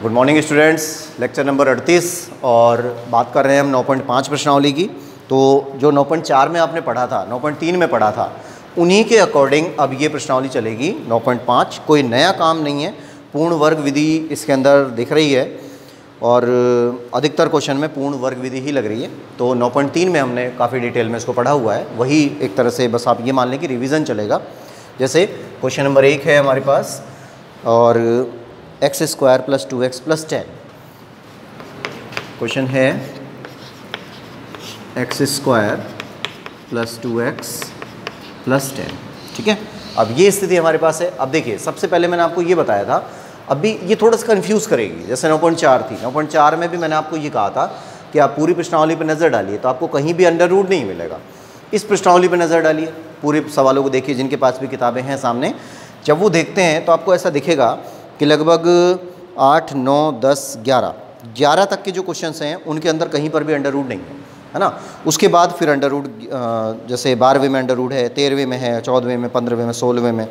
Good morning students, lecture number 38 और बात कर रहे हैं हम 9.5 प्रश्नावली की। तो जो 9.4 में आपने पढ़ा था, 9.3 में पढ़ा था, उन्हीं के अकॉर्डिंग अब ये प्रश्नावली चलेगी 9.5। कोई नया काम नहीं है, पूर्ण वर्ग विधि इसके अंदर दिख रही है और अधिकतर क्वेश्चन में पूर्ण वर्ग विधि ही लग रही है। तो 9.3 में हमने काफ़ी डिटेल में इसको पढ़ा हुआ है, वही एक तरह से बस आप ये मान लें कि रिवीजन चलेगा। जैसे क्वेश्चन नंबर 1 है हमारे पास और x square plus 2x plus 10। Question है x square plus 2x plus 10। ठीक है, अब ये स्थिति हमारे पास है। अब देखिए, सबसे पहले मैंने आपको ये बताया था, अभी ये थोड़ा सा कंफ्यूज करेगी। जैसे 9.4 थी, 9.4 में भी मैंने आपको ये कहा था कि आप पूरी प्रश्नावली पर नज़र डालिए तो आपको कहीं भी अंडर रूट नहीं मिलेगा। इस प्रश्नावली पर नज़र डालिए, पूरे सवालों को देखिए, जिनके पास भी किताबें हैं सामने। जब वो देखते हैं तो आपको ऐसा दिखेगा कि लगभग 8, 9, 10, 11 तक के जो क्वेश्चंस हैं उनके अंदर कहीं पर भी अंडर रूट नहीं है ना। उसके बाद फिर अंडर रूट, जैसे 12वें में अंडर रूट है, 13वें में है, 14वें में, 15वें में, 16वें में,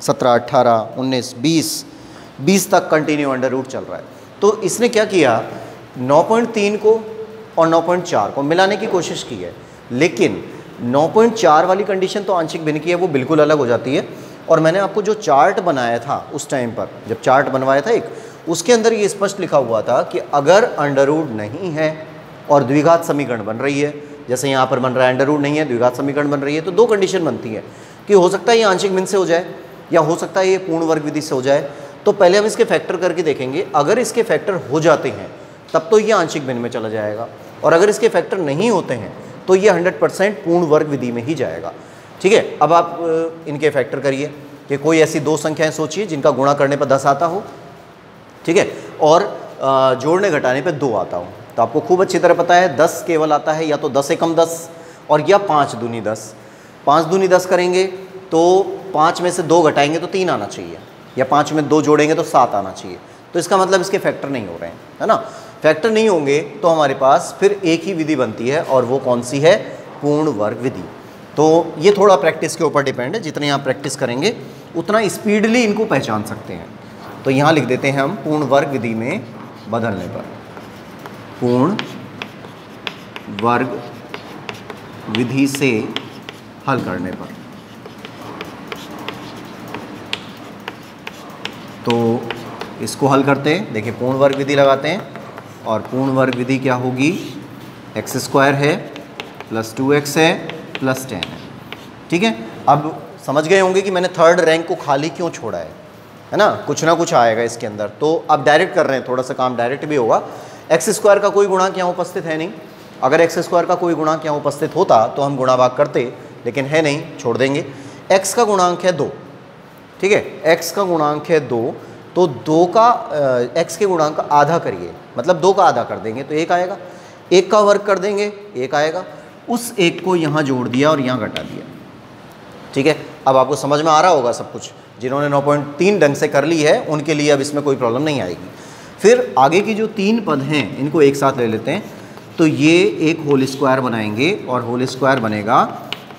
17, 18, 19, 20 तक कंटिन्यू अंडर रूट चल रहा है। तो इसने क्या किया, 9.3 को और 9.4 को मिलाने की कोशिश की है, लेकिन 9.4 वाली कंडीशन तो आंशिक भिन्न की है, वो बिल्कुल अलग हो जाती है। और मैंने आपको जो चार्ट बनाया था उस टाइम पर, जब चार्ट बनवाया था एक, उसके अंदर ये स्पष्ट लिखा हुआ था कि अगर अंडर रूट नहीं है और द्विघात समीकरण बन रही है, जैसे यहाँ पर बन रहा है अंडर रूट नहीं है, द्विघात समीकरण बन रही है, तो दो कंडीशन बनती है कि हो सकता है ये आंशिक भिन्न से हो जाए या हो सकता है ये पूर्ण वर्ग विधि से हो जाए। तो पहले हम इसके फैक्टर करके देखेंगे। अगर इसके फैक्टर हो जाते हैं तब तो ये आंशिक भिन्न में चला जाएगा, और अगर इसके फैक्टर नहीं होते हैं तो ये 100% पूर्ण वर्ग विधि में ही जाएगा। ठीक है, अब आप इनके फैक्टर करिए कि कोई ऐसी दो संख्याएं सोचिए जिनका गुणा करने पर 10 आता हो, ठीक है, और जोड़ने घटाने पर 2 आता हो। तो आपको खूब अच्छी तरह पता है 10 केवल आता है या तो 10 एकम 10 और या 5 दूनी 10। 5 दूनी 10 करेंगे तो 5 में से 2 घटाएंगे तो 3 आना चाहिए, या 5 में 2 जोड़ेंगे तो 7 आना चाहिए। तो इसका मतलब इसके फैक्टर नहीं हो रहे हैं, है ना। फैक्टर नहीं होंगे तो हमारे पास फिर एक ही विधि बनती है, और वो कौन सी है, पूर्ण वर्ग विधि। तो ये थोड़ा प्रैक्टिस के ऊपर डिपेंड है, जितनी आप प्रैक्टिस करेंगे उतना स्पीडली इनको पहचान सकते हैं। तो यहाँ लिख देते हैं हम पूर्ण वर्ग विधि में बदलने पर, पूर्ण वर्ग विधि से हल करने पर। तो इसको हल करते हैं, देखिए पूर्ण वर्ग विधि लगाते हैं और पूर्ण वर्ग विधि क्या होगी, x स्क्वायर है प्लस 2x है प्लस 10 है। ठीक है, अब समझ गए होंगे कि मैंने थर्ड रैंक को खाली क्यों छोड़ा है ना। कुछ ना कुछ आएगा इसके अंदर, तो अब डायरेक्ट कर रहे हैं, थोड़ा सा काम डायरेक्ट भी होगा। एक्स स्क्वायर का कोई गुणांक यहाँ उपस्थित है नहीं। अगर एक्स स्क्वायर का कोई गुणांक यहाँ उपस्थित होता तो हम गुणा भाग करते, लेकिन है नहीं, छोड़ देंगे। एक्स का गुणांक है 2, ठीक है, एक्स का गुणांक है 2, तो 2 का एक्स के गुणांक का आधा करिए, मतलब 2 का आधा कर देंगे तो 1 आएगा। 1 का वर्ग कर देंगे 1 आएगा। उस 1 को यहाँ जोड़ दिया और यहाँ घटा दिया। ठीक है, अब आपको समझ में आ रहा होगा सब कुछ। जिन्होंने 9.3 ढंग से कर ली है उनके लिए अब इसमें कोई प्रॉब्लम नहीं आएगी। फिर आगे की जो 3 पद हैं इनको एक साथ ले लेते हैं। तो ये एक होल स्क्वायर बनाएंगे और होल स्क्वायर बनेगा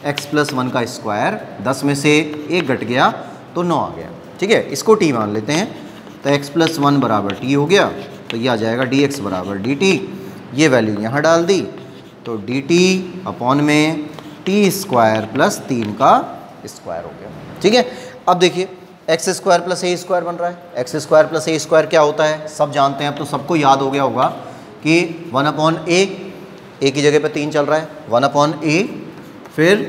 x प्लस 1 का स्क्वायर। 10 में से 1 घट गया तो 9 आ गया। ठीक है, इसको t मान लेते हैं। तो x प्लस 1 बराबर t हो गया, तो ये आ जाएगा dx बराबर dt। ये वैल्यू यहाँ डाल दी तो dt अपॉन में t स्क्वायर प्लस 3 का स्क्वायर हो गया। ठीक है, अब देखिए एक्स स्क्वायर प्लस ए स्क्वायर बन रहा है। एक्स स्क्वायर प्लस ए स्क्वायर क्या होता है, सब जानते हैं। अब तो सबको याद हो गया होगा कि 1/a, ए की जगह पे 3 चल रहा है, 1/a, फिर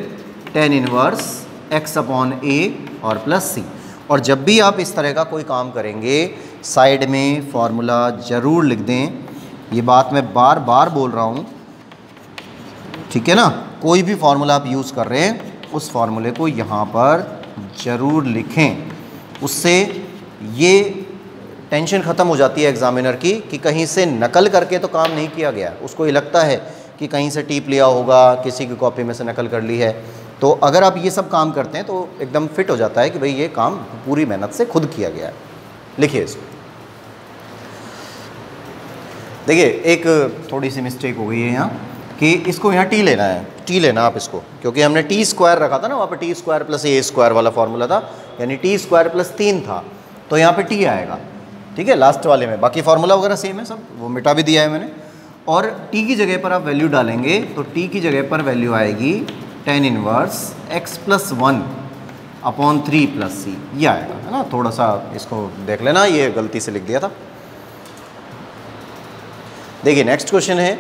tan इनवर्स x/a और प्लस c। और जब भी आप इस तरह का कोई काम करेंगे साइड में फॉर्मूला ज़रूर लिख दें। ये बात मैं बार बार बोल रहा हूँ, ठीक है ना। कोई भी फॉर्मूला आप यूज़ कर रहे हैं उस फॉर्मूले को यहाँ पर ज़रूर लिखें। उससे ये टेंशन ख़त्म हो जाती है एग्जामिनर की कि कहीं से नकल करके तो काम नहीं किया गया। उसको ये लगता है कि कहीं से टिप लिया होगा, किसी की कॉपी में से नकल कर ली है। तो अगर आप ये सब काम करते हैं तो एकदम फिट हो जाता है कि भाई ये काम पूरी मेहनत से खुद किया गया है। लिखिए इसको। देखिए एक थोड़ी सी मिस्टेक हो गई है यहाँ कि इसको यहाँ टी लेना है, टी लेना आप इसको, क्योंकि हमने टी स्क्वायर रखा था ना, वहाँ पर टी स्क्वायर प्लस ए स्क्वायर वाला फॉर्मूला था, यानी टी स्क्वायर प्लस 3 था, तो यहाँ पे टी आएगा। ठीक है, लास्ट वाले में। बाकी फार्मूला वगैरह सेम है सब, वो मिटा भी दिया है मैंने। और t की जगह पर आप वैल्यू डालेंगे तो t की जगह पर वैल्यू आएगी tan inverse x plus 1 upon 3 plus C, ये आएगा, है ना। थोड़ा सा इसको देख लेना, ये गलती से लिख दिया था। देखिए नेक्स्ट क्वेश्चन है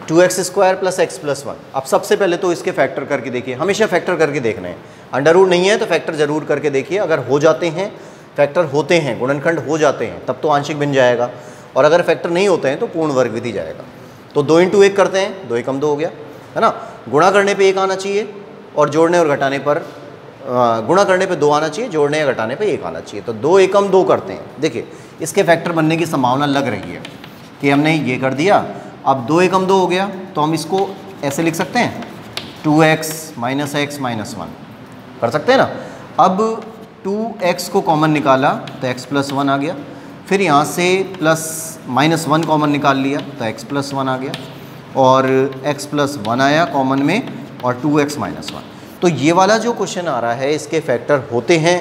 2x square plus x plus 1। अब सबसे पहले तो इसके फैक्टर करके देखिए, हमेशा फैक्टर करके देखना है। अंडर रूट नहीं है तो फैक्टर जरूर करके देखिए। अगर हो जाते हैं, फैक्टर होते हैं, गुणनखंड हो जाते हैं, तब तो आंशिक भिन्न जाएगा, और अगर फैक्टर नहीं होते हैं तो पूर्ण वर्ग विधि जाएगा। तो 2 × 1 करते हैं, 2 एकम 2 हो गया, है ना। गुणा करने पे 1 आना चाहिए और जोड़ने और घटाने पर गुणा करने पे 2 आना चाहिए, जोड़ने या घटाने पे 1 आना चाहिए। तो 2 एकम 2 करते हैं। देखिए इसके फैक्टर बनने की संभावना लग रही है कि हमने ये कर दिया। अब 2 एकम 2 हो गया तो हम इसको ऐसे लिख सकते हैं 2x माइनस एक्स माइनस 1 कर सकते हैं ना। अब 2x को कॉमन निकाला तो x प्लस 1 आ गया, फिर यहाँ से प्लस माइनस 1 कॉमन निकाल लिया तो x प्लस 1 आ गया, और x प्लस 1 आया कॉमन में, और 2x माइनस 1। तो ये वाला जो क्वेश्चन आ रहा है इसके फैक्टर होते हैं।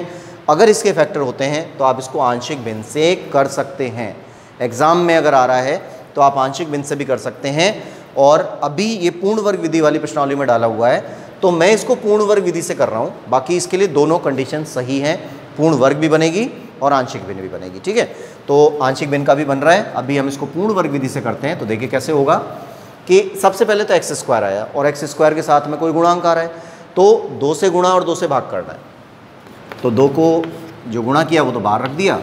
अगर इसके फैक्टर होते हैं तो आप इसको आंशिक भिन्न से कर सकते हैं। एग्ज़ाम में अगर आ रहा है तो आप आंशिक भिन्न से भी कर सकते हैं। और अभी ये पूर्ण वर्ग विधि वाली प्रश्नावली में डाला हुआ है, तो मैं इसको पूर्ण वर्ग विधि से कर रहा हूँ। बाकी इसके लिए दोनों कंडीशन सही हैं, पूर्ण वर्ग भी बनेगी और आंशिक भिन्न भी बनेगी, ठीक है। तो आंशिक भिन्न का भी बन रहा है। अभी हम इसको पूर्ण वर्ग विधि से करते हैं। तो देखिए कैसे होगा कि सबसे पहले तो एक्स स्क्वायर आया, और एक्स स्क्वायर के साथ में कोई गुणांक आ रहा है, तो 2 से गुणा और 2 से भाग करना है। तो 2 को जो गुणा किया वो तो बाहर रख दिया,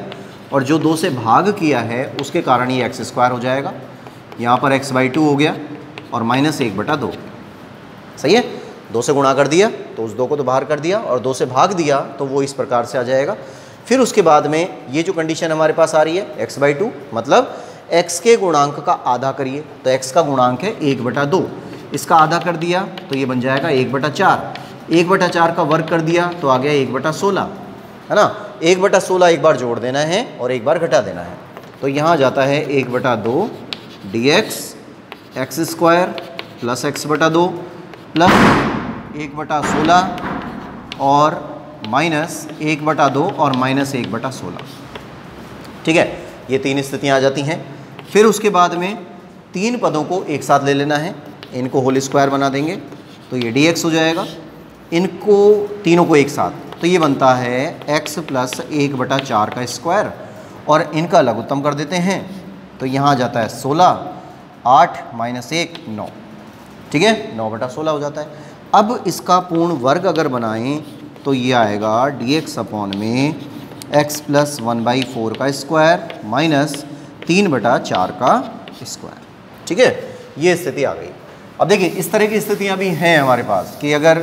और जो 2 से भाग किया है उसके कारण ये एक्स स्क्वायर हो जाएगा। यहाँ पर x/2 हो गया और माइनस 1/2, सही है। 2 से गुणा कर दिया तो उस 2 को तो बाहर कर दिया, और 2 से भाग दिया तो वो इस प्रकार से आ जाएगा। फिर उसके बाद में ये जो कंडीशन हमारे पास आ रही है x/2, मतलब x के गुणांक का आधा करिए, तो x का गुणांक है 1/2, इसका आधा कर दिया तो ये बन जाएगा 1/4। 1/4 का वर्ग कर दिया तो आ गया 1/16, है ना। 1/16 एक बार जोड़ देना है और एक बार घटा देना है। तो यहाँ जाता है 1/2 dx x square plus x/2 plus 1/16 और माइनस 1/2 और माइनस 1/16, ठीक है। ये 3 स्थितियाँ आ जाती हैं। फिर उसके बाद में 3 पदों को एक साथ ले लेना है, इनको होल स्क्वायर बना देंगे तो ये dx हो जाएगा। इनको तीनों को एक साथ तो ये बनता है x प्लस 1/4 का स्क्वायर, और इनका लघुत्तम कर देते हैं तो यहाँ जाता है 16, 8 माइनस 1 9, ठीक है, 9/16 हो जाता है। अब इसका पूर्ण वर्ग अगर बनाएं तो ये आएगा dx अपॉन में x प्लस 1/4 का स्क्वायर माइनस 3/4 का स्क्वायर, ठीक है। ये स्थिति आ गई। अब देखिए इस तरह की स्थितियाँ भी हैं हमारे पास कि अगर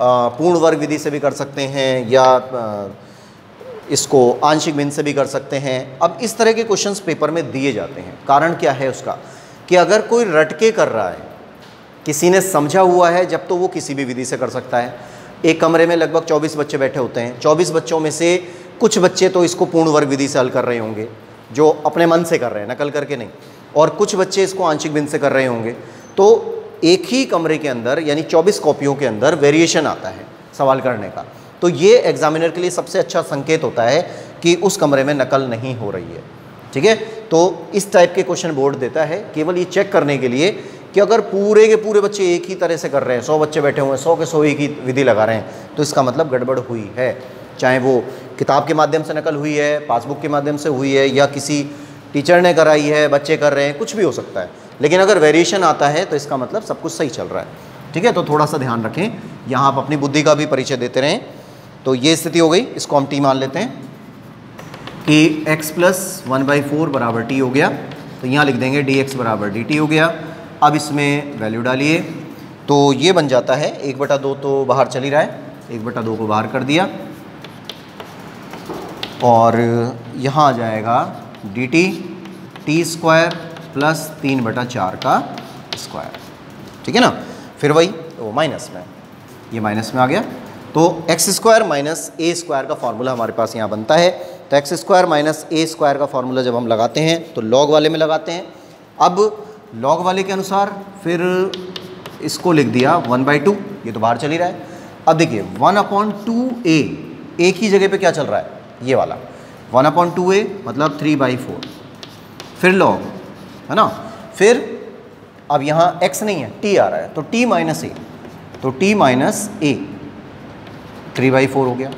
पूर्ण वर्ग विधि से भी कर सकते हैं या इसको आंशिक भिन्न से भी कर सकते हैं। अब इस तरह के क्वेश्चंस पेपर में दिए जाते हैं। कारण क्या है उसका कि अगर कोई रटके कर रहा है, किसी ने समझा हुआ है, जब तो वो किसी भी विधि से कर सकता है। एक कमरे में लगभग 24 बच्चे बैठे होते हैं, 24 बच्चों में से कुछ बच्चे तो इसको पूर्ण वर्ग विधि से हल कर रहे होंगे, जो अपने मन से कर रहे हैं, नकल करके नहीं, और कुछ बच्चे इसको आंशिक भिन्न से कर रहे होंगे। तो एक ही कमरे के अंदर यानी 24 कॉपियों के अंदर वेरिएशन आता है सवाल करने का। तो ये एग्जामिनर के लिए सबसे अच्छा संकेत होता है कि उस कमरे में नकल नहीं हो रही है, ठीक है। तो इस टाइप के क्वेश्चन बोर्ड देता है केवल ये चेक करने के लिए कि अगर पूरे के पूरे बच्चे एक ही तरह से कर रहे हैं, 100 बच्चे बैठे हुए हैं, 100 के 100 एक ही विधि लगा रहे हैं, तो इसका मतलब गड़बड़ हुई है। चाहे वो किताब के माध्यम से नकल हुई है, पासबुक के माध्यम से हुई है, या किसी टीचर ने कराई है, बच्चे कर रहे हैं, कुछ भी हो सकता है। लेकिन अगर वेरिएशन आता है तो इसका मतलब सब कुछ सही चल रहा है, ठीक है। तो थोड़ा सा ध्यान रखें, यहाँ आप अपनी बुद्धि का भी परिचय देते रहें। तो ये स्थिति हो गई, इसको हम t मान लेते हैं कि x प्लस 1/4 बराबर t हो गया। तो यहाँ लिख देंगे dx बराबर dt हो गया। अब इसमें वैल्यू डालिए तो ये बन जाता है 1/2, तो बाहर चल ही रहा है, 1/2 को बाहर कर दिया, और यहाँ आ जाएगा dt t स्क्वायर प्लस 3/4 का स्क्वायर, ठीक है ना। फिर वही तो माइनस में, ये माइनस में आ गया। तो एक्स स्क्वायर माइनस ए स्क्वायर का फार्मूला हमारे पास यहाँ बनता है। तो एक्स स्क्वायर माइनस ए स्क्वायर का फार्मूला जब हम लगाते हैं तो लॉग वाले में लगाते हैं। अब लॉग वाले के अनुसार फिर इसको लिख दिया 1/2, ये तो बाहर चल ही रहा है। अब देखिए 1/2a, एक ही जगह पे क्या चल रहा है, ये वाला 1/2a मतलब 3/4, फिर log, है ना। फिर अब यहाँ x नहीं है, t आ रहा है, तो t माइनस a, तो t माइनस a 3/4 हो गया।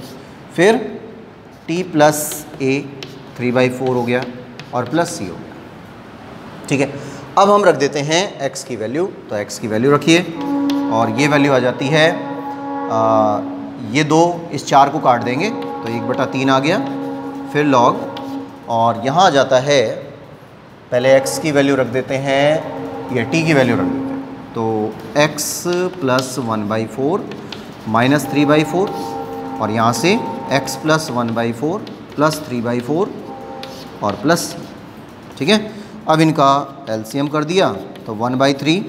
फिर t प्लस a 3/4 हो गया और प्लस c हो गया। ठीक है, अब हम रख देते हैं x की वैल्यू, तो x की वैल्यू रखिए और ये वैल्यू आ जाती है ये 2 इस 4 को काट देंगे तो 1/3 आ गया, फिर log, और यहाँ आ जाता है, पहले x की वैल्यू रख देते हैं या t की वैल्यू रख देते हैं, तो x प्लस 1/4 माइनस 3/4 और यहाँ से x प्लस 1/4 प्लस 3/4 और प्लस c। ठीक है, अब इनका एलसीएम कर दिया तो 1/3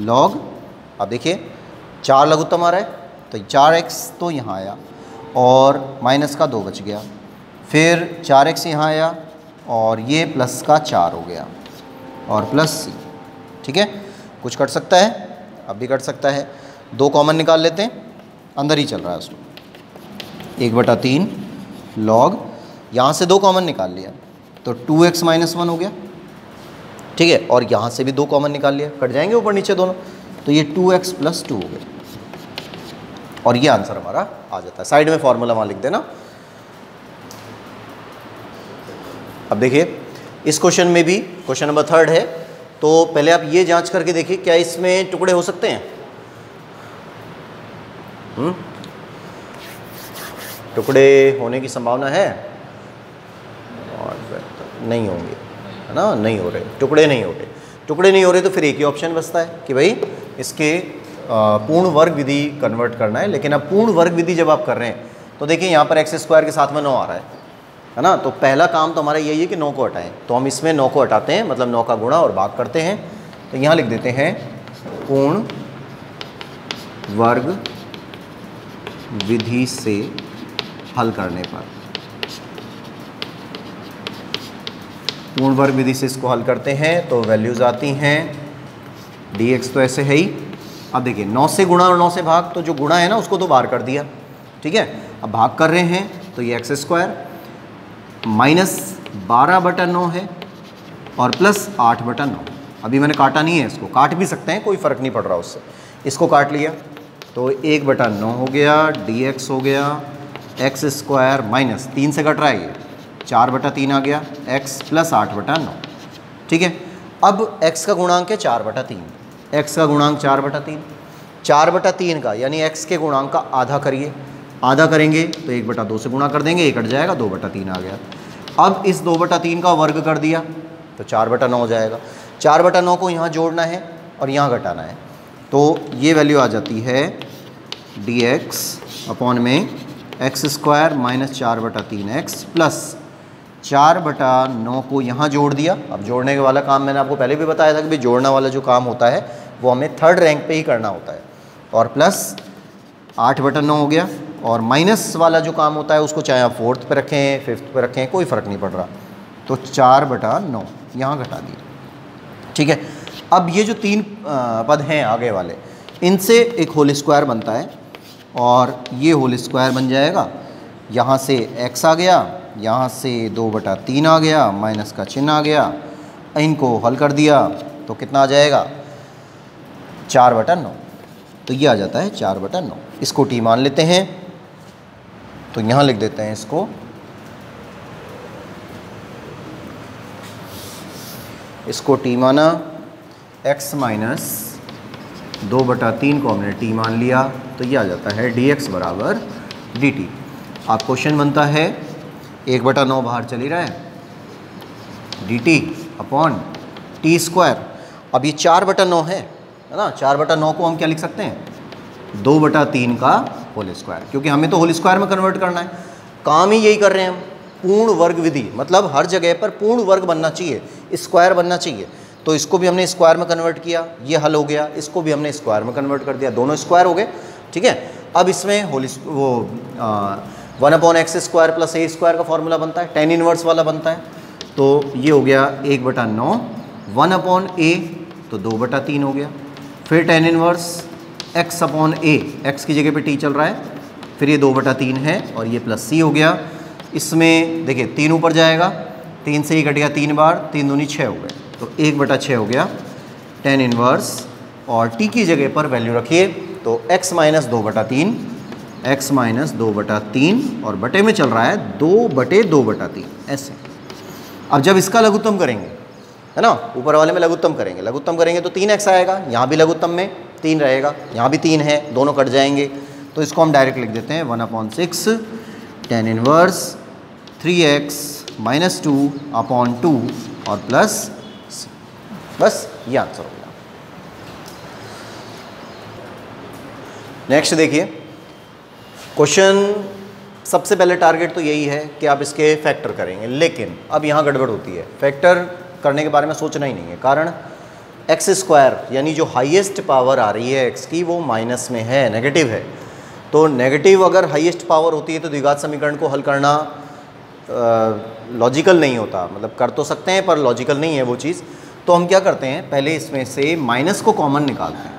log, अब देखिए 4 लघुत्तम आ रहा है तो 4x तो यहाँ आया और माइनस का 2 बच गया, फिर 4x यहाँ आया और ये प्लस का 4 हो गया और प्लस c। ठीक है, कुछ कट सकता है, अब भी कट सकता है, 2 कॉमन निकाल लेते हैं, अंदर ही चल रहा है उसमें, 1/3 log, यहाँ से 2 कॉमन निकाल लिया तो 2x माइनस 1 हो गया। ठीक है, और यहाँ से भी 2 कॉमन निकाल लिया, कट जाएंगे ऊपर नीचे दोनों, तो ये 2x प्लस 2 हो गया और ये आंसर हमारा आ जाता है। साइड में फॉर्मूला वहाँ लिख देना। अब देखिए इस क्वेश्चन में भी, क्वेश्चन नंबर 3 है, तो पहले आप ये जांच करके देखिए क्या इसमें टुकड़े हो सकते हैं। टुकड़े होने की संभावना है और नहीं होंगे, है ना, नहीं हो रहे, टुकड़े नहीं हो रहे। टुकड़े नहीं हो रहे तो फिर एक ही ऑप्शन बचता है कि भाई इसके पूर्ण वर्ग विधि कन्वर्ट करना है। लेकिन अब पूर्ण वर्ग विधि जब आप कर रहे हैं तो देखिए यहाँ पर x² के साथ में 9 आ रहा है ना, तो पहला काम तो हमारा यही है कि 9 को हटाएं, तो हम इसमें 9 को हटाते हैं, मतलब 9 का गुणा और भाग करते हैं, तो यहाँ लिख देते हैं पूर्ण वर्ग विधि से हल करने पर। पूर्ण वर्ग विधि से इसको हल करते हैं तो वैल्यूज़ आती हैं, dx तो ऐसे है ही। अब देखिए 9 से गुणा और 9 से भाग, तो जो गुणा है ना उसको तो बाहर कर दिया। ठीक है, अब भाग कर रहे हैं तो ये x² माइनस 12/9 है और प्लस 8/9। अभी मैंने काटा नहीं है, इसको काट भी सकते हैं, कोई फ़र्क नहीं पड़ रहा उससे, इसको काट लिया तो 1/9 हो गया, dx हो गया x² माइनस 3 से कट रहा है ये 4/3 आ गया, x प्लस 8/9। ठीक है, अब x का गुणांक है 4/3, x का गुणांक 4/3, 4/3 का यानी x के गुणांक का आधा करिए, आधा करेंगे तो 1/2 से गुणा कर देंगे, ये कट जाएगा, 2/3 आ गया। अब इस 2/3 का वर्ग कर दिया तो 4/9 हो जाएगा। 4/9 को यहाँ जोड़ना है और यहाँ घटाना है, तो ये वैल्यू आ जाती है dx अपॉन में x² माइनस 4/3x प्लस 4/9 को यहाँ जोड़ दिया। अब जोड़ने के वाला काम मैंने आपको पहले भी बताया था कि भाई जोड़ना वाला जो काम होता है वो हमें 3rd रैंक पे ही करना होता है, और प्लस 8/9 हो गया, और माइनस वाला जो काम होता है उसको चाहे आप 4th पे रखें 5th पे रखें, कोई फ़र्क नहीं पड़ रहा, तो 4/9 यहाँ घटा दिए। ठीक है, अब ये जो 3 पद हैं आगे वाले, इनसे एक होल स्क्वायर बनता है और ये होल स्क्वायर बन जाएगा, यहाँ से x आ गया, यहाँ से 2/3 आ गया, माइनस का चिन्ह आ गया, इनको हल कर दिया तो कितना आ जाएगा 4/9, तो ये आ जाता है 4/9। इसको t मान लेते हैं तो यहाँ लिख देते हैं इसको t माना, x माइनस 2/3 को हमने t मान लिया, तो ये आ जाता है dx बराबर dt। आप क्वेश्चन बनता है 1/9 बाहर चली रहा है, dt अपॉन t²। अब ये 4/9 है ना, 4/9 को हम क्या लिख सकते हैं 2/3 का होल स्क्वायर, क्योंकि हमें तो होल स्क्वायर में कन्वर्ट करना है। काम ही यही कर रहे हैं हम, पूर्ण वर्ग विधि, मतलब हर जगह पर पूर्ण वर्ग बनना चाहिए, स्क्वायर बनना चाहिए, तो इसको भी हमने स्क्वायर में कन्वर्ट किया, ये हल हो गया, इसको भी हमने स्क्वायर में कन्वर्ट कर दिया, दोनों स्क्वायर हो गए। ठीक है, अब इसमें होल 1/x² प्लस a² का फॉर्मूला बनता है, tan इनवर्स वाला बनता है, तो ये हो गया 1/9, 1/a तो 2/3 हो गया, फिर tan इनवर्स x/a, x की जगह पे t चल रहा है, फिर ये 2/3 है और ये प्लस c हो गया, इसमें देखिए 3 ऊपर जाएगा, 3 से ही कट गया 3 बार, 3 दूनी 6 हो गए, तो 1/6 हो गया tan इनवर्स, और t की जगह पर वैल्यू रखिए तो x माइनस 2/3, x माइनस 2/3 और बटे में चल रहा है 2/2/3 ऐसे। अब जब इसका लघुत्तम करेंगे, है ना, ऊपर वाले में लघुत्तम करेंगे तो 3x आएगा, यहाँ भी लघुत्तम में 3 रहेगा, यहाँ भी 3 है, दोनों कट जाएंगे, तो इसको हम डायरेक्ट लिख देते हैं 1/6 tan इनवर्स 3x माइनस 2/2 और प्लस, बस ये आंसर हो गया। नेक्स्ट देखिए क्वेश्चन, सबसे पहले टारगेट तो यही है कि आप इसके फैक्टर करेंगे, लेकिन अब यहाँ गड़बड़ होती है, फैक्टर करने के बारे में सोचना ही नहीं है, कारण x² यानी जो हाईएस्ट पावर आ रही है x की वो माइनस में है, नेगेटिव है, तो नेगेटिव अगर हाईएस्ट पावर होती है तो द्विघात समीकरण को हल करना लॉजिकल नहीं होता, मतलब कर तो सकते हैं पर लॉजिकल नहीं है वो चीज़। तो हम क्या करते हैं, पहले इसमें से माइनस को कॉमन निकालते हैं,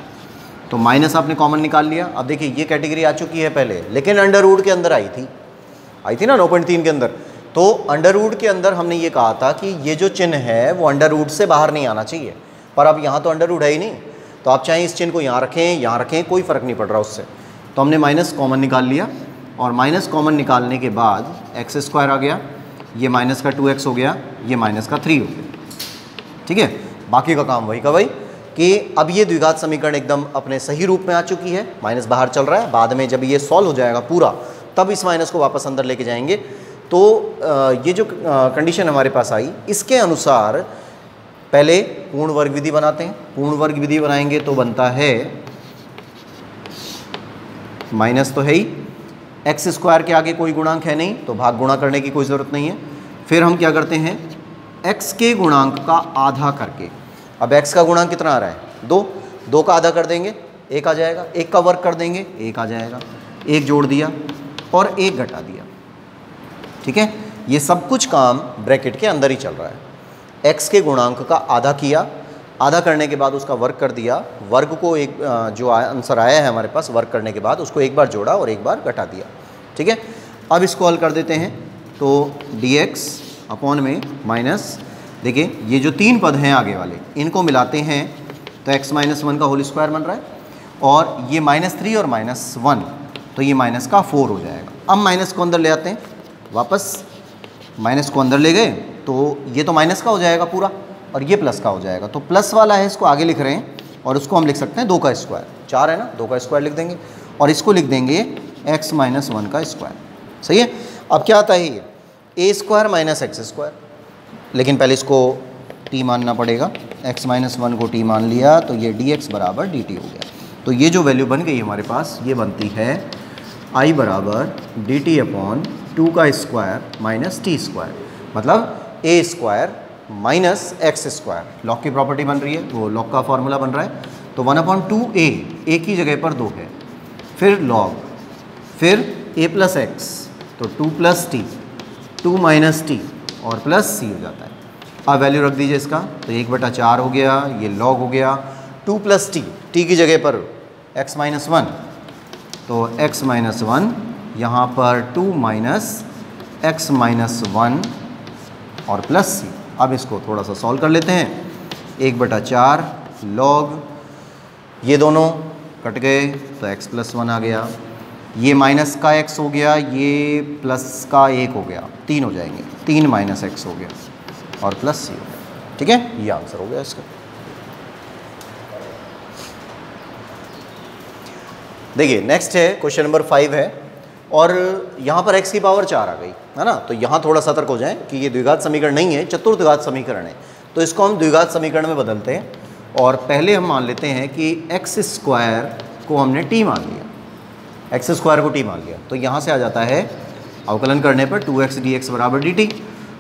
तो माइनस आपने कॉमन निकाल लिया। अब देखिए ये कैटेगरी आ चुकी है पहले, लेकिन अंडर रूट के अंदर आई थी ना 9.3 के अंदर, तो अंडर रूट के अंदर हमने ये कहा था कि ये जो चिन्ह है वो अंडर रूट से बाहर नहीं आना चाहिए, पर अब यहाँ तो अंडर रूट है ही नहीं, तो आप चाहे इस चिन्ह को यहाँ रखें, कोई फ़र्क नहीं पड़ रहा उससे। तो हमने माइनस कॉमन निकाल लिया, और माइनस कॉमन निकालने के बाद x² आ गया, ये माइनस का 2x हो गया, ये माइनस का 3 हो गया, ठीक है। बाकी का काम वही का वही कि अब ये द्विघात समीकरण एकदम अपने सही रूप में आ चुकी है, माइनस बाहर चल रहा है, बाद में जब ये सॉल्व हो जाएगा पूरा तब इस माइनस को वापस अंदर लेके जाएंगे। तो ये जो कंडीशन हमारे पास आई, इसके अनुसार पहले पूर्ण वर्ग विधि बनाते हैं। पूर्ण वर्ग विधि बनाएंगे तो बनता है, माइनस तो है ही, x² के आगे कोई गुणांक है नहीं तो भाग गुणा करने की कोई ज़रूरत नहीं है। फिर हम क्या करते हैं, x के गुणांक का आधा करके, अब x का गुणांक कितना आ रहा है 2 का आधा कर देंगे 1 आ जाएगा, 1 का वर्ग कर देंगे 1 आ जाएगा, 1 जोड़ दिया और 1 घटा दिया, ठीक है। ये सब कुछ काम ब्रैकेट के अंदर ही चल रहा है। x के गुणांक का आधा किया, आधा करने के बाद उसका वर्ग कर दिया, वर्ग को एक जो आंसर आया है हमारे पास वर्ग करने के बाद उसको एक बार जोड़ा और एक बार घटा दिया, ठीक है। अब इसको हल कर देते हैं, तो dx अपॉन में माइनस, देखिए ये जो 3 पद हैं आगे वाले इनको मिलाते हैं तो x माइनस 1 का होल स्क्वायर बन रहा है, और ये -3 और -1 तो ये माइनस का 4 हो जाएगा। अब माइनस को अंदर ले आते हैं, वापस माइनस को अंदर ले गए तो ये तो माइनस का हो जाएगा पूरा और ये प्लस का हो जाएगा, तो प्लस वाला है इसको आगे लिख रहे हैं, और उसको हम लिख सकते हैं 2 का स्क्वायर, 4 है ना, 2 का स्क्वायर लिख देंगे, और इसको लिख देंगे x माइनस 1 का स्क्वायर, सही है। अब क्या आता है ये a² माइनस x², लेकिन पहले इसको t मानना पड़ेगा, x माइनस 1 को t मान लिया तो ये dx बराबर dt हो गया। तो ये जो वैल्यू बन गई हमारे पास, ये बनती है i बराबर dt अपॉन 2 का स्क्वायर माइनस t², मतलब a² माइनस x², लॉग की प्रॉपर्टी बन रही है, वो लॉग का फॉर्मूला बन रहा है, तो 1/2a, a की जगह पर 2 है, फिर लॉग, फिर a प्लस x, तो 2 प्लस t, 2 माइनस t और प्लस c हो जाता है। अब वैल्यू रख दीजिए इसका, तो 1/4 हो गया, ये लॉग हो गया, 2 प्लस t, t की जगह पर x माइनस 1, तो x माइनस 1 यहाँ पर 2 माइनस x माइनस 1 और प्लस c। अब इसको थोड़ा सा सॉल्व कर लेते हैं, 1/4 लॉग, ये दोनों कट गए तो x प्लस 1 आ गया, ये माइनस का x हो गया, ये प्लस का 1 हो गया, 3 हो जाएंगे, 3 माइनस x हो गया और प्लस c हो गया, ठीक है। ये आंसर हो गया इसका। देखिए नेक्स्ट है क्वेश्चन नंबर 5 है, और यहाँ पर x की पावर 4 आ गई है ना, तो यहाँ थोड़ा सतर्क हो जाएं कि ये द्विघात समीकरण नहीं है, चतुर्द्विघात समीकरण है, तो इसको हम द्विघात समीकरण में बदलते हैं। और पहले हम मान लेते हैं कि x² को हमने t मान लिया, x² को t मान लिया, तो यहाँ से आ जाता है अवकलन करने पर 2x dx बराबर dt।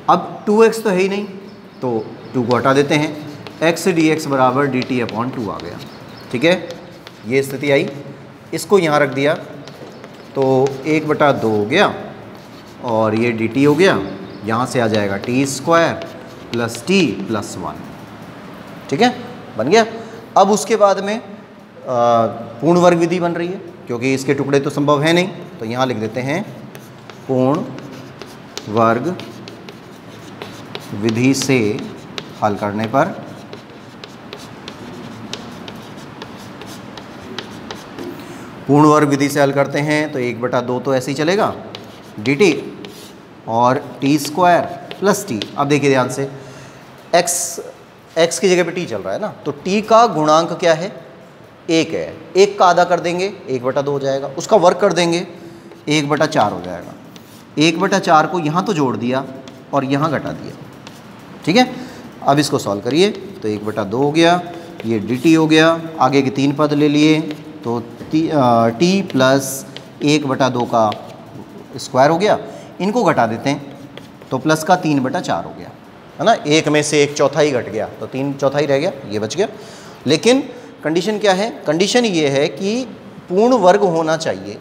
अब 2x तो है ही नहीं, तो 2 को हटा देते हैं, x dx बराबर dt अपॉन 2 आ गया, ठीक है। ये स्थिति आई, इसको यहाँ रख दिया तो 1/2 हो गया, और ये dt हो गया, यहाँ से आ जाएगा t² प्लस t प्लस 1, ठीक है, बन गया। अब उसके बाद में पूर्ण वर्ग विधि बन रही है, क्योंकि इसके टुकड़े तो संभव है नहीं, तो यहाँ लिख देते हैं पूर्ण वर्ग विधि से हल करने पर पूर्ण वर्ग विधि से हल करते हैं तो 1/2 तो ऐसे ही चलेगा dt और t स्क्वायर प्लस t। अब देखिए ध्यान से x की जगह पे t चल रहा है ना, तो t का गुणांक क्या है 1 है, 1 का आधा कर देंगे 1/2 हो जाएगा, उसका वर्ग कर देंगे 1/4 हो जाएगा। 1/4 को यहाँ तो जोड़ दिया और यहाँ घटा दिया, ठीक है। अब इसको सॉल्व करिए तो 1/2 हो गया, ये dt हो गया, आगे के 3 पद ले लिए तो t प्लस 1/2 का स्क्वायर हो गया, इनको घटा देते हैं तो प्लस का 3/4 हो गया, है ना। 1 में से 1/4 घट गया तो 3/4 रह गया, ये बच गया। लेकिन कंडीशन क्या है, कंडीशन ये है कि पूर्ण वर्ग होना चाहिए।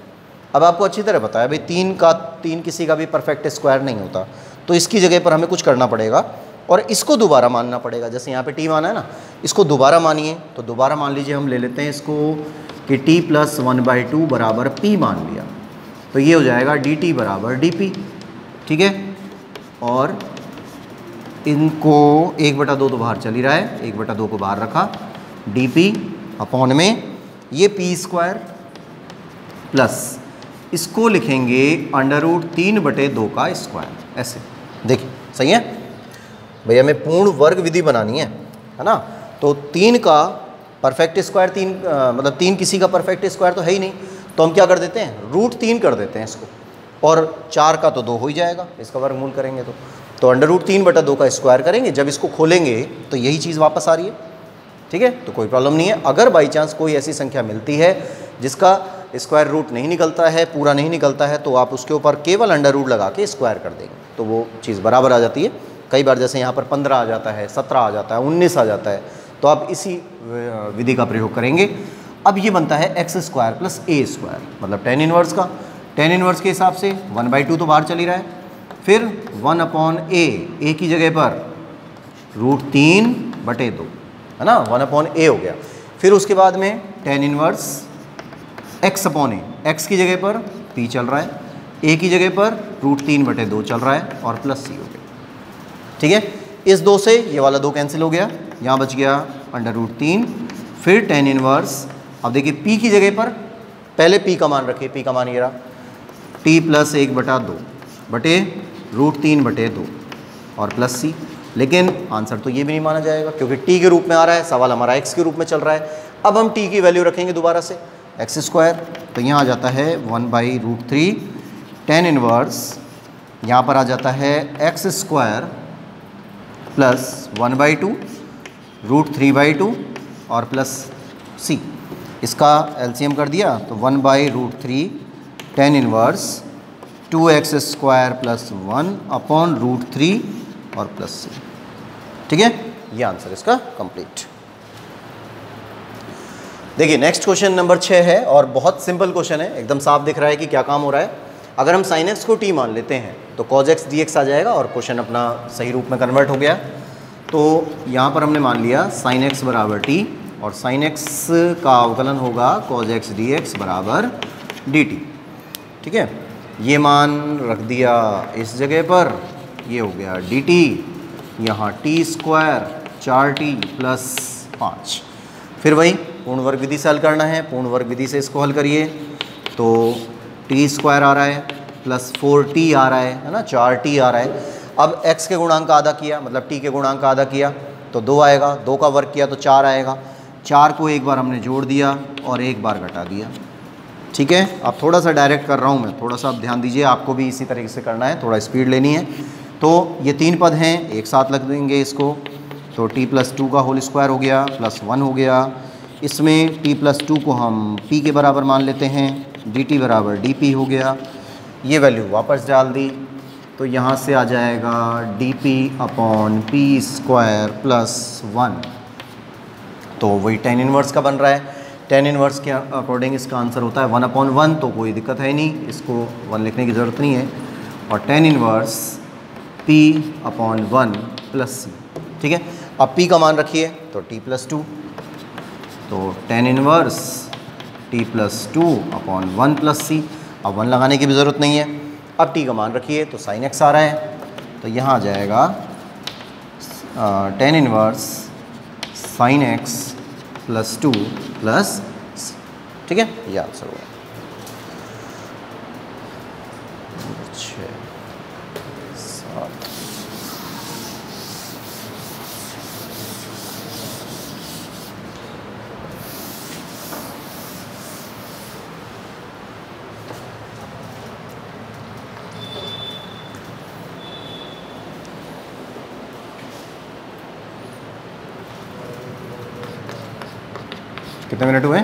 अब आपको अच्छी तरह पता है भाई 3 किसी का भी परफेक्ट स्क्वायर नहीं होता, तो इसकी जगह पर हमें कुछ करना पड़ेगा और इसको दोबारा मानना पड़ेगा। जैसे यहाँ पे t माना है ना, इसको दोबारा मानिए, तो दोबारा मान लीजिए हम ले लेते हैं इसको कि t प्लस 1/2 बराबर p मान लिया, तो ये हो जाएगा dt बराबर dp, ठीक है। और इनको 1/2 तो बाहर चल ही रहा है, 1/2 को बाहर रखा, dp अपॉन में ये p स्क्वायर प्लस इसको लिखेंगे √3/2 का स्क्वायर, ऐसे। देखिए सही है भैया, हमें पूर्ण वर्ग विधि बनानी है ना, तो 3 का परफेक्ट स्क्वायर मतलब 3 किसी का परफेक्ट स्क्वायर तो है ही नहीं, तो हम क्या कर देते हैं √3 कर देते हैं इसको, और 4 का तो 2 हो ही जाएगा, इसका वर्गमूल करेंगे तो √3/2 का स्क्वायर करेंगे। जब इसको खोलेंगे तो यही चीज़ वापस आ रही है, ठीक है, तो कोई प्रॉब्लम नहीं है। अगर बाई चांस कोई ऐसी संख्या मिलती है जिसका स्क्वायर रूट नहीं निकलता है, पूरा नहीं निकलता है, तो आप उसके ऊपर केवल अंडर रूट लगा के स्क्वायर कर देंगे तो वो चीज़ बराबर आ जाती है। कई बार जैसे यहाँ पर 15 आ जाता है, 17 आ जाता है, 19 आ जाता है, तो आप इसी विधि का प्रयोग करेंगे। अब ये बनता है x² प्लस a स्क्वायर, मतलब tan इनवर्स का। tan इनवर्स के हिसाब से 1/2 तो बाहर चल ही रहा है, फिर 1/a की जगह पर √3/2, है ना, 1/a हो गया। फिर उसके बाद में tan इनवर्स x/a, x की जगह पर p चल रहा है, a की जगह पर √3/2 चल रहा है और प्लस c हो गया, ठीक है। इस 2 से ये वाला 2 कैंसिल हो गया, यहाँ बच गया √3, फिर tan इनवर्स। अब देखिए p की जगह पर पहले p का मान रखिए, p का मान ये रहा t प्लस 1/2 बटे √3/2 और प्लस c। लेकिन आंसर तो ये भी नहीं माना जाएगा क्योंकि t के रूप में आ रहा है, सवाल हमारा x के रूप में चल रहा है। अब हम t की वैल्यू रखेंगे दोबारा से x², तो यहाँ आ जाता है 1/√3, tan इनवर्स यहाँ पर आ जाता है x² प्लस 1/2 √3/2 और प्लस c। इसका LCM कर दिया तो 1/√3 tan इनवर्स 2x² प्लस 1/√3 और प्लस c, ठीक है। ये आंसर इसका कंप्लीट। देखिए नेक्स्ट क्वेश्चन नंबर 6 है और बहुत सिंपल क्वेश्चन है, एकदम साफ दिख रहा है कि क्या काम हो रहा है। अगर हम sin x को t मान लेते हैं तो cos x dx आ जाएगा और क्वेश्चन अपना सही रूप में कन्वर्ट हो गया। तो यहाँ पर हमने मान लिया sin x बराबर t और sin x का अवकलन होगा cos x dx बराबर dt, ठीक है। ये मान रख दिया इस जगह पर, ये हो गया dt, यहाँ t² 4t प्लस 5। फिर वही पूर्ण वर्ग विधि से हल करना है, पूर्ण वर्ग विधि से इसको हल करिए तो t² आ रहा है प्लस 4t आ रहा है ना, 4t आ रहा है। अब x के गुणांक का आधा किया, मतलब t के गुणांक का आधा किया तो 2 आएगा, 2 का वर्ग किया तो 4 आएगा। 4 को एक बार हमने जोड़ दिया और एक बार घटा दिया, ठीक है। अब थोड़ा सा डायरेक्ट कर रहा हूँ मैं, थोड़ा सा आप ध्यान दीजिए, आपको भी इसी तरीके से करना है, थोड़ा स्पीड लेनी है। तो ये 3 पद हैं, एक साथ लग देंगे इसको, तो t प्लस 2 का होल स्क्वायर हो गया प्लस 1 हो गया। इसमें t प्लस 2 को हम p के बराबर मान लेते हैं, dt बराबर dp हो गया। ये वैल्यू वापस डाल दी तो यहाँ से आ जाएगा dp/p² प्लस 1, तो वही tan इनवर्स का बन रहा है। tan इनवर्स के अकॉर्डिंग इसका आंसर होता है 1/1, तो कोई दिक्कत है नहीं, इसको 1 लिखने की ज़रूरत नहीं है। और tan inverse p/1 plus c, ठीक है। अब p का मान रखिए तो t प्लस 2, तो tan inverse t plus 2/1 plus c। अब 1 लगाने की भी ज़रूरत नहीं है, अब t का मान रखिए तो sin x आ रहा है, तो यहाँ आ जाएगा tan inverse sin x plus 2 plus, ठीक है, ये आंसर हुआ। 6 7 कितने मिनट हुए?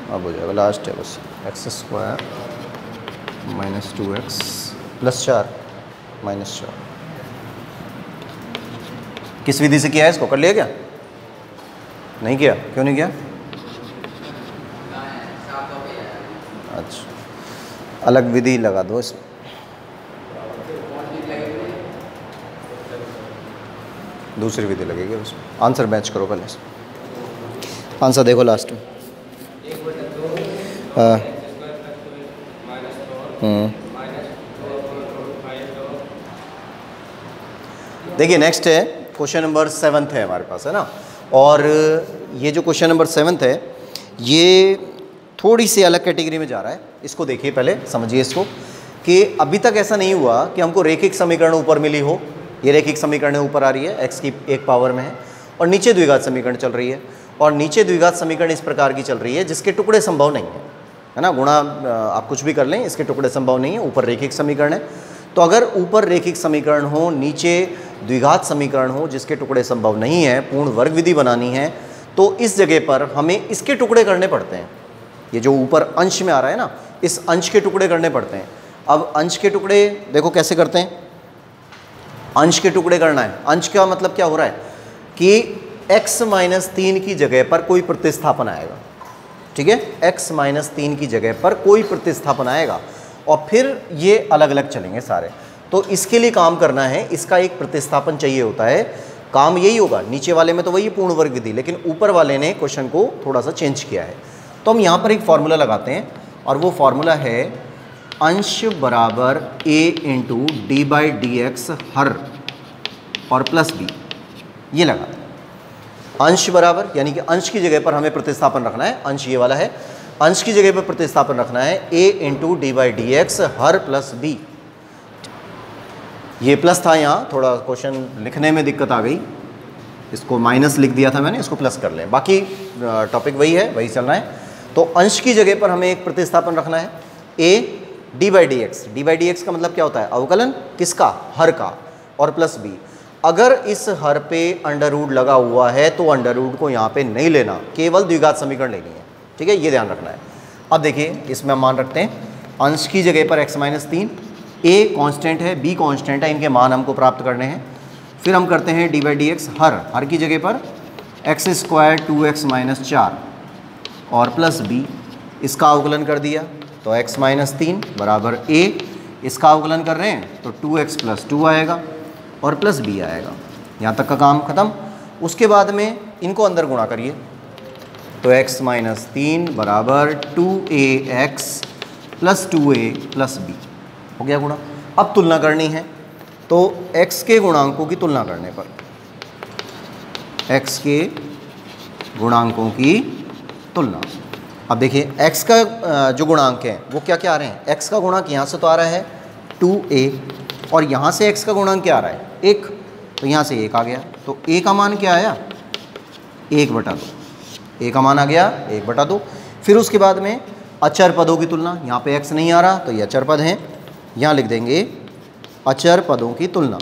अब हो जाएगा, लास्ट है बस। X square minus 2x plus 4 minus 4। किस विधि से किया है इसको? कर लिया क्या? नहीं किया? क्यों नहीं किया? अच्छा, अलग विधि लगा दो इसमें। दूसरी विधि लगेगी उसमें। आंसर मैच करो पहले से। आंसर देखो लास्ट में। देखिए नेक्स्ट है क्वेश्चन नंबर 7 है हमारे पास, है ना। और ये जो क्वेश्चन नंबर 7 है ये थोड़ी सी अलग कैटेगरी में जा रहा है। इसको देखिए पहले, समझिए इसको, कि अभी तक ऐसा नहीं हुआ कि हमको रैखिक समीकरण ऊपर मिली हो। ये रैखिक समीकरण ऊपर आ रही है, x की 1 पावर में है, और नीचे द्विघात समीकरण चल रही है। और नीचे द्विघात समीकरण इस प्रकार की चल रही है जिसके टुकड़े संभव नहीं है ना। गुणा आप कुछ भी कर लें, इसके टुकड़े संभव नहीं है। ऊपर रैखिक समीकरण है, तो अगर ऊपर रैखिक समीकरण हो, नीचे द्विघात समीकरण हो जिसके टुकड़े संभव नहीं है, पूर्ण वर्ग विधि बनानी है, तो इस जगह पर हमें इसके टुकड़े करने पड़ते हैं। ये जो ऊपर अंश में आ रहा है ना, इस अंश के टुकड़े करने पड़ते हैं। अब अंश के टुकड़े देखो कैसे करते हैं। अंश के टुकड़े करना है। अंश का मतलब क्या हो रहा है कि x माइनस 3 की जगह पर कोई प्रतिस्थापन आएगा, ठीक है। x माइनस 3 की जगह पर कोई प्रतिस्थापन आएगा और फिर ये अलग अलग चलेंगे सारे। तो इसके लिए काम करना है, इसका एक प्रतिस्थापन चाहिए होता है। काम यही होगा, नीचे वाले में तो वही पूर्ण वर्ग विधि, लेकिन ऊपर वाले ने क्वेश्चन को थोड़ा सा चेंज किया है। तो हम यहाँ पर एक फॉर्मूला लगाते हैं और वो फॉर्मूला है अंश बराबर a into d by d x हर और प्लस b। ये लगा अंश बराबर, यानी कि अंश की जगह पर हमें प्रतिस्थापन रखना है। अंश ये वाला है, अंश की जगह पर प्रतिस्थापन रखना है a into d by d x her plus b। ये प्लस था, यहाँ थोड़ा क्वेश्चन लिखने में दिक्कत आ गई, इसको माइनस लिख दिया था मैंने, इसको प्लस कर लें। बाकी टॉपिक वही है, वही चलना है। तो अंश की जगह पर हमें एक प्रतिस्थापन रखना है a D by d x. D by d x का मतलब क्या होता है? अवकलन किसका? हर का, और प्लस b। अगर इस हर पे अंडर रूट लगा हुआ है तो अंडर रूट को यहाँ पे नहीं लेना, केवल द्विघात समीकरण लेनी है, ठीक है, ये ध्यान रखना है। अब देखिए इसमें हम मान रखते हैं अंश की जगह पर x माइनस 3, a कांस्टेंट है, b कांस्टेंट है, इनके मान हमको प्राप्त करने हैं। फिर हम करते हैं डी बाई डी एक्स हर की जगह पर एक्स स्क्वायर 2x माइनस 4 और प्लस b। इसका अवकलन कर दिया तो x माइनस 3 बराबर a। इसका अवकलन कर रहे हैं तो 2x प्लस 2 आएगा और प्लस b आएगा। यहाँ तक का काम खत्म। उसके बाद में इनको अंदर गुणा करिए तो x माइनस 3 बराबर 2ax plus 2a plus b हो गया गुणा। अब तुलना करनी है, तो x के गुणांकों की तुलना करने पर, x के गुणांकों की तुलना। अब देखिए x का जो गुणांक है वो क्या क्या आ रहे हैं? x का गुणांक यहाँ से तो आ रहा है 2a और यहाँ से x का गुणांक क्या आ रहा है? 1, तो यहाँ से 1 आ गया। तो a का मान क्या आया? 1/2। a का मान आ गया 1/2। फिर उसके बाद में अचर पदों की तुलना। यहाँ पे x नहीं आ रहा तो ये अचर पद हैं, यहाँ लिख देंगे अचर पदों की तुलना।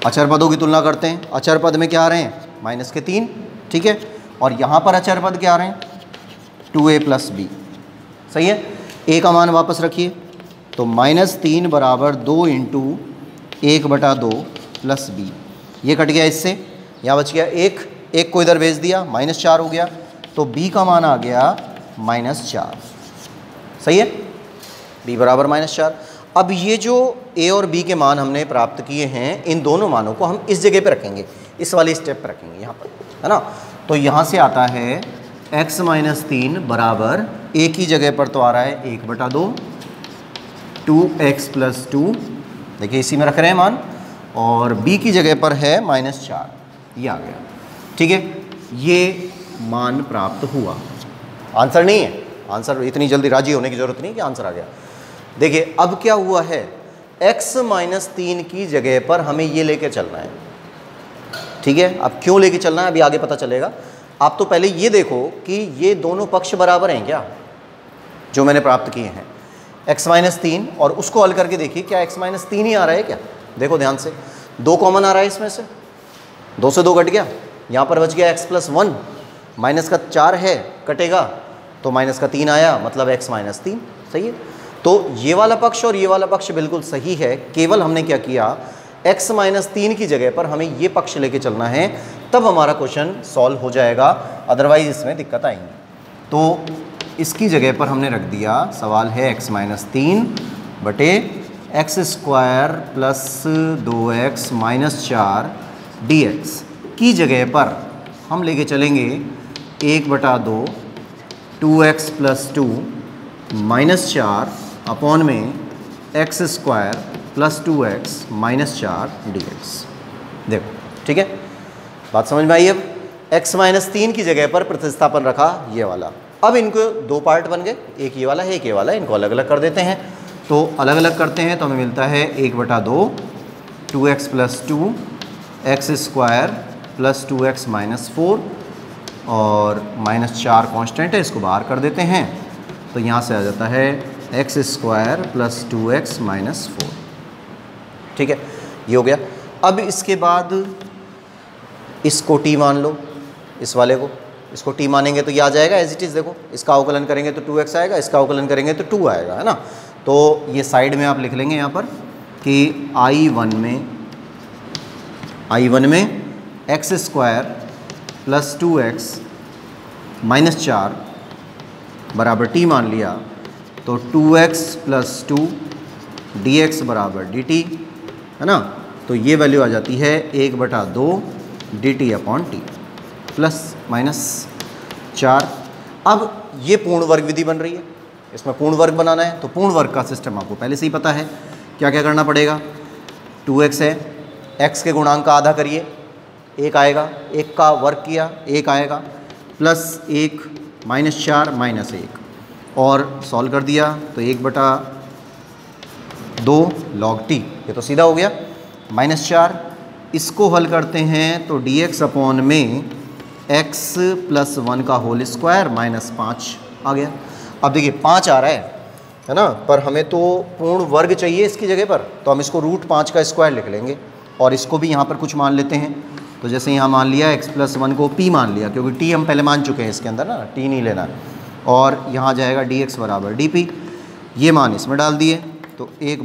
अचर पदों की तुलना करते हैं। अचर पद में क्या आ रहे हैं? माइनस के 3, ठीक है। और यहाँ पर अचर पद क्या आ रहे हैं? 2a प्लस b, सही है। a का मान वापस रखिए तो -3 बराबर 2 इंटू 1/2 प्लस b। ये कट गया इससे, यहाँ बच गया 1 को इधर भेज दिया, -4 हो गया, तो b का मान आ गया -4, सही है। b बराबर -4। अब ये जो a और b के मान हमने प्राप्त किए हैं, इन दोनों मानों को हम इस जगह पे रखेंगे, इस वाली स्टेप पे रखेंगे यहाँ पर, है ना। तो यहाँ से आता है x माइनस 3 बराबर a की जगह पर तो आ रहा है 1/2 2x प्लस 2, देखिए इसी में रख रहे हैं मान, और b की जगह पर है -4, ये आ गया। ठीक है, ये मान प्राप्त हुआ। आंसर नहीं है, आंसर इतनी जल्दी राजी होने की जरूरत नहीं कि आंसर आ गया। देखिए अब क्या हुआ है, x माइनस 3 की जगह पर हमें ये लेके चलना है। ठीक है, अब क्यों लेके चलना है अभी आगे पता चलेगा। आप तो पहले ये देखो कि ये दोनों पक्ष बराबर हैं क्या, जो मैंने प्राप्त किए हैं, x माइनस 3, और उसको हल करके देखिए क्या x माइनस 3 ही आ रहा है क्या। देखो ध्यान से, 2 कॉमन आ रहा है इसमें से, 2 से 2 कट गया, यहाँ पर बच गया x प्लस 1, माइनस का 4 है कटेगा तो माइनस का 3 आया, मतलब x माइनस 3 सही है। तो ये वाला पक्ष और ये वाला पक्ष बिल्कुल सही है, केवल हमने क्या किया, x माइनस 3 की जगह पर हमें ये पक्ष लेके चलना है, तब हमारा क्वेश्चन सॉल्व हो जाएगा, अदरवाइज इसमें दिक्कत आएंगी। तो इसकी जगह पर हमने रख दिया, सवाल है x माइनस 3 बटे x square plus 2x minus 4 dx की जगह पर हम लेके चलेंगे 1/2 2x प्लस 2 माइनस 4 अपॉन में x square plus 2x minus 4 dx। देखो ठीक है, बात समझ में आई। अब x माइनस 3 की जगह पर प्रतिस्थापन रखा ये वाला। अब इनको 2 पार्ट बन गए, एक ये वाला है एक ये वाला, इनको अलग अलग कर देते हैं। तो अलग अलग करते हैं तो हमें मिलता है 1/2 2x plus 2 x square plus 2x minus 4 और माइनस 4 कॉन्स्टेंट है, इसको बाहर कर देते हैं तो यहाँ से आ जाता है x square plus 2x minus 4। ठीक है, ये हो गया। अब इसके बाद इसको t मान लो, इस वाले को, इसको t मानेंगे तो ये आ जाएगा एज इट इज़। देखो इसका अवकलन करेंगे तो 2x आएगा, इसका अवकलन करेंगे तो 2 आएगा, है ना। तो ये साइड में आप लिख लेंगे यहाँ पर कि I1 में x square plus 2x minus 4 बराबर t मान लिया, तो 2x प्लस 2 dx बराबर dt, है ना। तो ये वैल्यू आ जाती है 1/2 dt upon t plus minus 4। अब ये पूर्ण वर्ग विधि बन रही है, इसमें पूर्ण वर्ग बनाना है, तो पूर्ण वर्ग का सिस्टम आपको पहले से ही पता है। क्या क्या करना पड़ेगा, 2x है, x के गुणांक का आधा करिए 1 आएगा, 1 का वर्ग किया 1 आएगा, प्लस 1 माइनस 4 माइनस 1, और सॉल्व कर दिया तो 1/2 log t, ये तो सीधा हो गया, माइनस 4। इसको हल करते हैं तो dx अपॉन में x प्लस 1 का होल स्क्वायर माइनस 5 आ गया। अब देखिए 5 आ रहा है ना, पर हमें तो पूर्ण वर्ग चाहिए इसकी जगह पर, तो हम इसको √5 का स्क्वायर लिख लेंगे और इसको भी यहाँ पर कुछ मान लेते हैं। तो जैसे यहाँ मान लिया x प्लस 1 को p मान लिया, क्योंकि t हम पहले मान चुके हैं इसके अंदर ना, t नहीं लेना है, और यहाँ जाएगा dx बराबर dp, ये मान इसमें डाल दिए तो 1